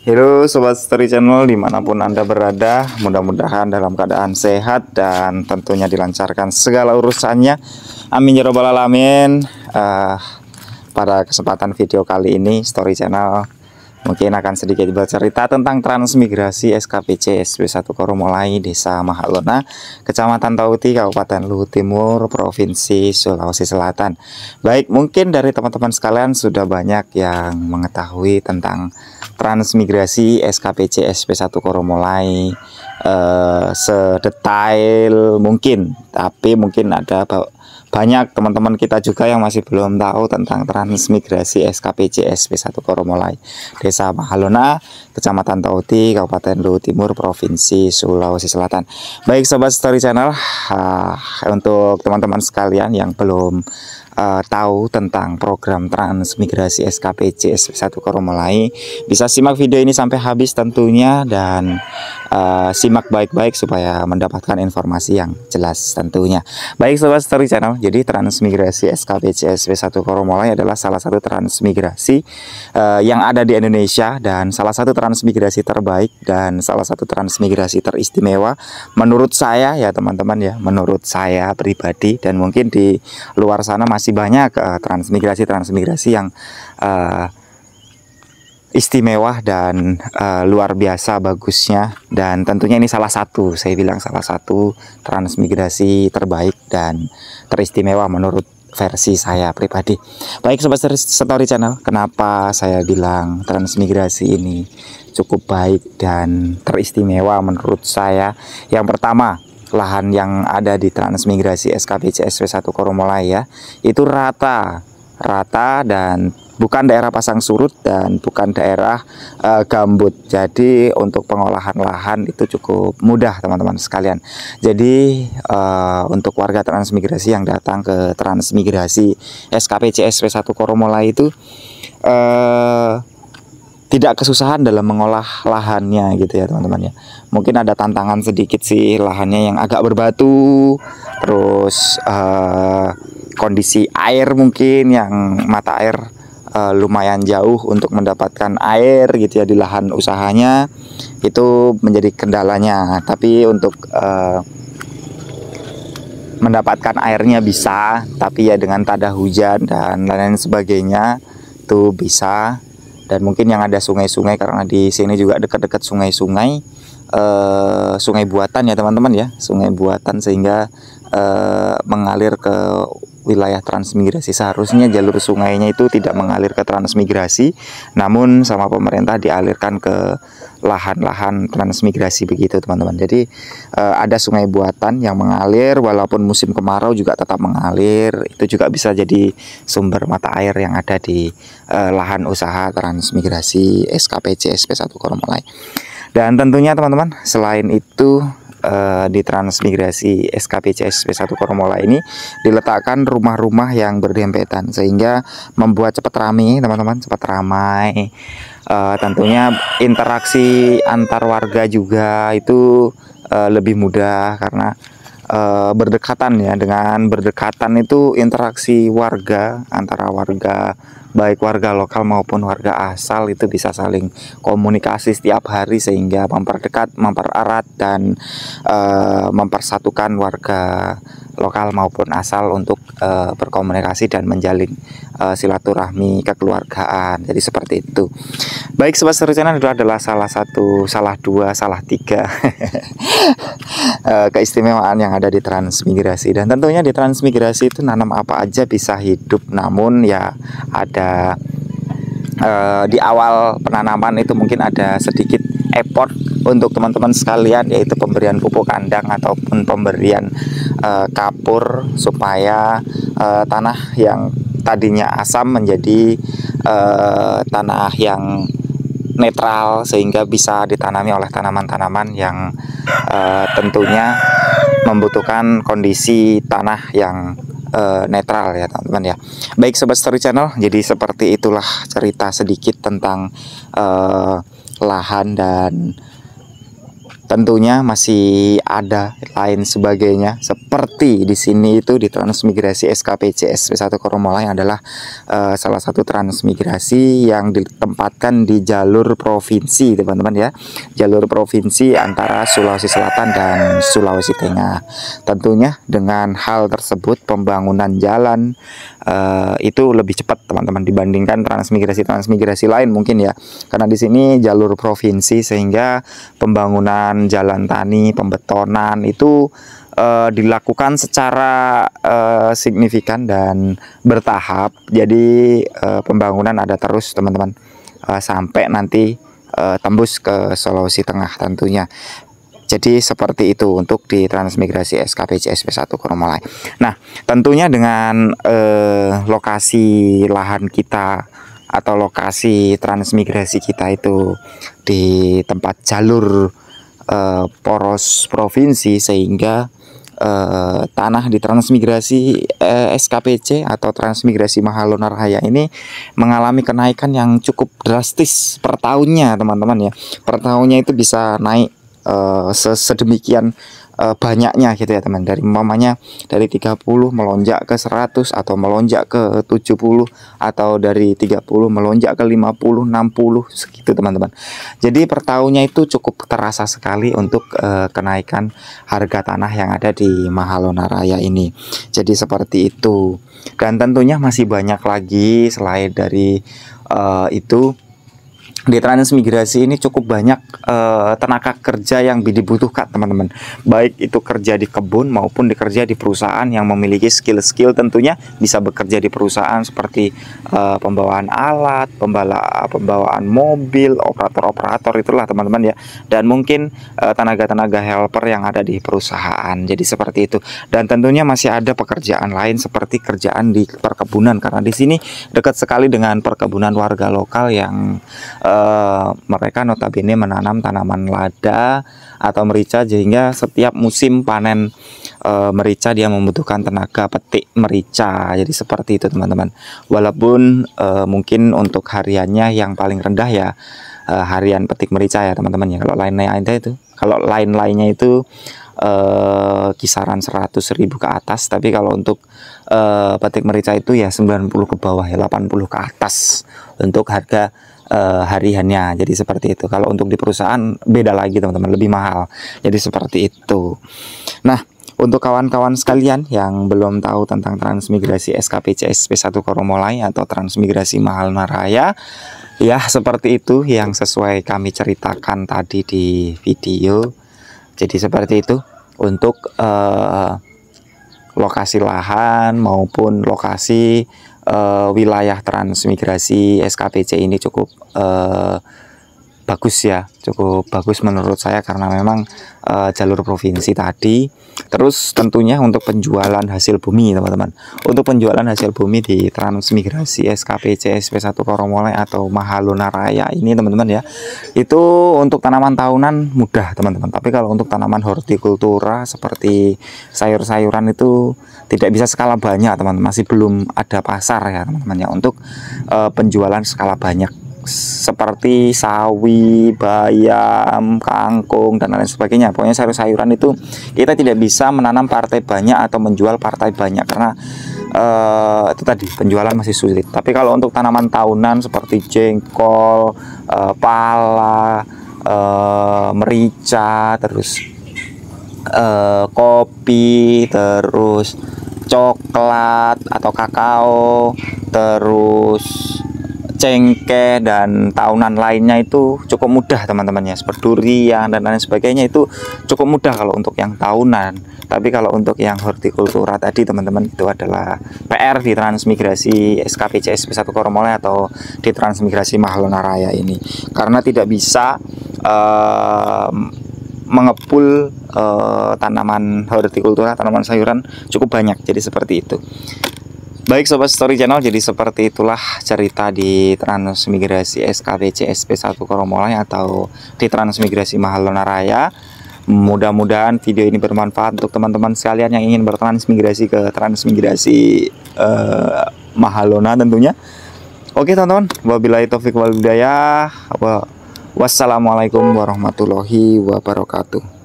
Halo Sobat Story Channel dimanapun Anda berada, mudah-mudahan dalam keadaan sehat dan tentunya dilancarkan segala urusannya. Amin ya robbal alamin. Pada kesempatan video kali ini Story Channel mungkin akan sedikit bercerita tentang transmigrasi SKPC SP1 Koromolai, Desa Mahalona, Kecamatan Tauti, Kabupaten Luhut Timur, Provinsi Sulawesi Selatan. Baik, mungkin dari teman-teman sekalian sudah banyak yang mengetahui tentang transmigrasi SKPC SP1 Koromolai sedetail mungkin, tapi mungkin ada banyak teman-teman kita juga yang masih belum tahu tentang transmigrasi SKPC SP1 Koromolai, Desa Mahalona, Kecamatan Tauti, Kabupaten Luhut Timur, Provinsi Sulawesi Selatan. Baik Sobat Story Channel, untuk teman-teman sekalian yang belum tahu tentang program transmigrasi SKPC SP1 Koromolai, bisa simak video ini sampai habis tentunya, dan simak baik-baik supaya mendapatkan informasi yang jelas tentunya. Baik Sobat Story Channel, jadi transmigrasi SKPC SP1 Koromolai adalah salah satu transmigrasi yang ada di Indonesia, dan salah satu transmigrasi terbaik dan salah satu transmigrasi teristimewa menurut saya ya teman-teman ya, menurut saya pribadi, dan mungkin di luar sana masih banyak transmigrasi yang istimewa dan luar biasa bagusnya, dan tentunya ini salah satu, saya bilang salah satu transmigrasi terbaik dan teristimewa menurut versi saya pribadi. Baik Sobat Story Channel, kenapa saya bilang transmigrasi ini cukup baik dan teristimewa menurut saya? Yang pertama, lahan yang ada di transmigrasi SKPC SP1 Koromolai ya, itu rata dan bukan daerah pasang surut dan bukan daerah gambut. Jadi untuk pengolahan lahan itu cukup mudah teman-teman sekalian. Jadi untuk warga transmigrasi yang datang ke transmigrasi SKPC SP1 Koromolai itu tidak kesusahan dalam mengolah lahannya gitu ya teman-teman ya. Mungkin ada tantangan sedikit sih, lahannya yang agak berbatu, terus kondisi air mungkin yang mata air lumayan jauh untuk mendapatkan air gitu ya di lahan usahanya, itu menjadi kendalanya. Tapi untuk mendapatkan airnya bisa, tapi ya dengan tada hujan dan lain-lain sebagainya itu bisa. Dan mungkin yang ada sungai-sungai, karena di sini juga dekat-dekat sungai-sungai, sungai buatan ya teman-teman ya, sungai buatan, sehingga mengalir ke wilayah transmigrasi. Seharusnya jalur sungainya itu tidak mengalir ke transmigrasi, namun sama pemerintah dialirkan ke lahan-lahan transmigrasi begitu teman-teman. Jadi ada sungai buatan yang mengalir, walaupun musim kemarau juga tetap mengalir. Itu juga bisa jadi sumber mata air yang ada di lahan usaha transmigrasi SKPC SP1 Koromolai. Dan tentunya teman-teman, selain itu di transmigrasi SKPC SP1 Koromolai ini diletakkan rumah-rumah yang berdempetan, sehingga membuat cepat ramai teman-teman, cepat ramai. Tentunya interaksi antar warga juga itu lebih mudah, karena berdekatan ya. Dengan berdekatan itu interaksi warga, antara warga, baik warga lokal maupun warga asal, itu bisa saling komunikasi setiap hari, sehingga memperdekat, mempererat, dan mempersatukan warga lokal maupun asal untuk berkomunikasi dan menjalin silaturahmi kekeluargaan. Jadi seperti itu. Baik Sobat Story Channel, itu adalah salah satu, salah dua, salah tiga keistimewaan yang ada di transmigrasi. Dan tentunya di transmigrasi itu nanam apa aja bisa hidup, namun ya ada di awal penanaman itu mungkin ada sedikit effort untuk teman-teman sekalian, yaitu pemberian pupuk kandang ataupun pemberian kapur, supaya tanah yang tadinya asam menjadi tanah yang netral, sehingga bisa ditanami oleh tanaman-tanaman yang tentunya membutuhkan kondisi tanah yang netral ya teman-teman ya. Baik Sobat Story Channel, jadi seperti itulah cerita sedikit tentang lahan dan tentunya masih ada lain sebagainya, seperti di sini itu di transmigrasi SKPC SP1 Koromolai adalah salah satu transmigrasi yang ditempatkan di jalur provinsi teman-teman ya, jalur provinsi antara Sulawesi Selatan dan Sulawesi Tengah. Tentunya dengan hal tersebut pembangunan jalan itu lebih cepat teman-teman dibandingkan transmigrasi lain mungkin ya, karena di sini jalur provinsi sehingga pembangunan jalan tani, pembetonan itu dilakukan secara signifikan dan bertahap. Jadi pembangunan ada terus teman-teman sampai nanti tembus ke Sulawesi Tengah tentunya. Jadi seperti itu untuk di transmigrasi SKPC SP1 Koromolai. Nah, tentunya dengan lokasi lahan kita atau lokasi transmigrasi kita itu di tempat jalur poros provinsi, sehingga tanah di transmigrasi SKPC atau transmigrasi Mahalonaraya ini mengalami kenaikan yang cukup drastis per tahunnya teman-teman ya. Per tahunnya itu bisa naik sedemikian banyaknya gitu ya teman, dari umpamanya dari 30 melonjak ke 100 atau melonjak ke 70 atau dari 30 melonjak ke 50 60 segitu teman-teman. Jadi per tahunnya itu cukup terasa sekali untuk kenaikan harga tanah yang ada di Mahalonaraya ini. Jadi seperti itu, dan tentunya masih banyak lagi selain dari itu. Di transmigrasi ini cukup banyak tenaga kerja yang dibutuhkan teman-teman, baik itu kerja di kebun maupun dikerja di perusahaan yang memiliki skill-skill. Tentunya bisa bekerja di perusahaan seperti pembawaan alat, pembawaan mobil, operator-operator itulah teman-teman ya, dan mungkin tenaga-tenaga helper yang ada di perusahaan. Jadi seperti itu, dan tentunya masih ada pekerjaan lain seperti kerjaan di perkebunan, karena di sini dekat sekali dengan perkebunan warga lokal yang mereka notabene menanam tanaman lada atau merica, sehingga setiap musim panen merica dia membutuhkan tenaga petik merica. Jadi seperti itu teman-teman. Walaupun mungkin untuk hariannya yang paling rendah ya harian petik merica ya teman-teman ya. Kalau lain-lainnya itu kisaran 100.000 ke atas, tapi kalau untuk petik merica itu ya 90 ke bawah ya, 80 ke atas untuk harga hariannya. Jadi seperti itu. Kalau untuk di perusahaan beda lagi teman-teman, lebih mahal. Jadi seperti itu. Nah, untuk kawan-kawan sekalian yang belum tahu tentang transmigrasi SKPC SP1 Koromolai atau transmigrasi Mahalonaraya, ya seperti itu yang sesuai kami ceritakan tadi di video. Jadi seperti itu untuk lokasi lahan maupun lokasi wilayah transmigrasi SKPC ini cukup bagus ya, cukup bagus menurut saya, karena memang jalur provinsi tadi. Terus tentunya untuk penjualan hasil bumi teman-teman, untuk penjualan hasil bumi di transmigrasi SKPC SP1 Koromolai atau Mahalonaraya ini teman-teman ya, itu untuk tanaman tahunan mudah teman-teman, tapi kalau untuk tanaman hortikultura seperti sayur-sayuran itu tidak bisa skala banyak teman-teman, masih belum ada pasar ya teman-teman ya untuk penjualan skala banyak seperti sawi, bayam, kangkung dan lain sebagainya. Pokoknya sayur-sayuran itu kita tidak bisa menanam partai banyak atau menjual partai banyak, karena itu tadi penjualan masih sulit. Tapi kalau untuk tanaman tahunan seperti jengkol, pala, merica, terus kopi, terus coklat atau kakao, terus cengkeh dan tahunan lainnya itu cukup mudah teman-teman ya, seperti durian dan lain sebagainya itu cukup mudah kalau untuk yang tahunan. Tapi kalau untuk yang hortikultura tadi teman-teman, itu adalah PR di transmigrasi SKPC SP1 Koromolai atau di transmigrasi Mahalonaraya ini, karena tidak bisa mengepul tanaman hortikultura, tanaman sayuran cukup banyak. Jadi seperti itu. Baik Sobat Story Channel, jadi seperti itulah cerita di transmigrasi SKPC SP1 Koromolai atau di transmigrasi Mahalonaraya. Mudah-mudahan video ini bermanfaat untuk teman-teman sekalian yang ingin bertransmigrasi ke transmigrasi Mahalona tentunya. Oke teman-teman, wabillahi taufik wal hidayah. Wassalamualaikum warahmatullahi wabarakatuh.